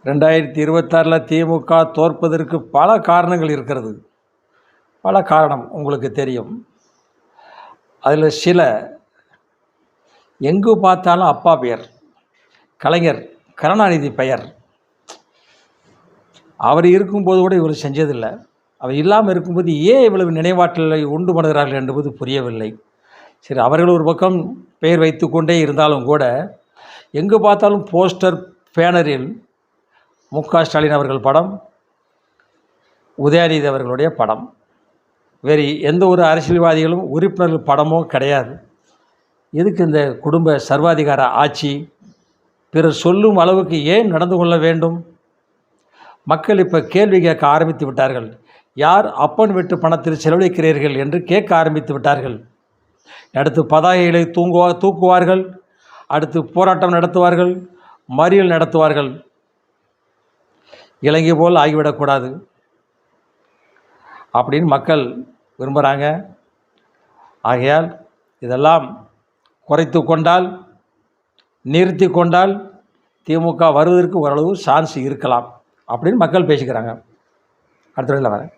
2026 திமுக தோற்பதற்கு பல காரணங்கள் இருக்கிறது. பல காரணம் உங்களுக்கு தெரியும். அதில் சில எங்கு பார்த்தாலும் அப்பா பெயர், கலைஞர் கருணாநிதி பெயர். அவர் இருக்கும்போது கூட இவர் செஞ்சதில்லை. அவர் இல்லாமல் இருக்கும்போது ஏன் இவ்வளவு நினைவாற்றலை உண்டு பண்ணுகிறார்கள் என்பது புரியவில்லை. சரி, அவர்கள் ஒரு பக்கம் பெயர் வைத்து கொண்டே இருந்தாலும் கூட எங்கு பார்த்தாலும் போஸ்டர் பேனரில் மு.க. ஸ்டாலின் அவர்கள் படம், உதயநிதி அவர்களுடைய படம். வேறு எந்த ஒரு அரசியல்வாதிகளும் உறுப்பினர்கள் படமோ கிடையாது. எதுக்கு இந்த குடும்ப சர்வாதிகார ஆட்சி? பிறர் சொல்லும் அளவுக்கு ஏன் நடந்து கொள்ள வேண்டும்? மக்கள் இப்போ கேள்வி கேட்க ஆரம்பித்து விட்டார்கள். யார் அப்பன் வீட்டு பணத்தில் செலவழிக்கிறீர்கள் என்று கேட்க ஆரம்பித்து விட்டார்கள். அடுத்து பதாகைகளை தூக்குவார்கள், அடுத்து போராட்டம் நடத்துவார்கள், மறியல் நடத்துவார்கள். இலங்கை போல் ஆகிவிடக்கூடாது அப்படின்னு மக்கள் விரும்புகிறாங்க. ஆகையால் இதெல்லாம் குறைத்து கொண்டால், நிறுத்தி கொண்டால் திமுக வருவதற்கு ஓரளவு சான்ஸ் இருக்கலாம் அப்படின்னு மக்கள் பேசிக்கிறாங்க. அடுத்த வரேன்.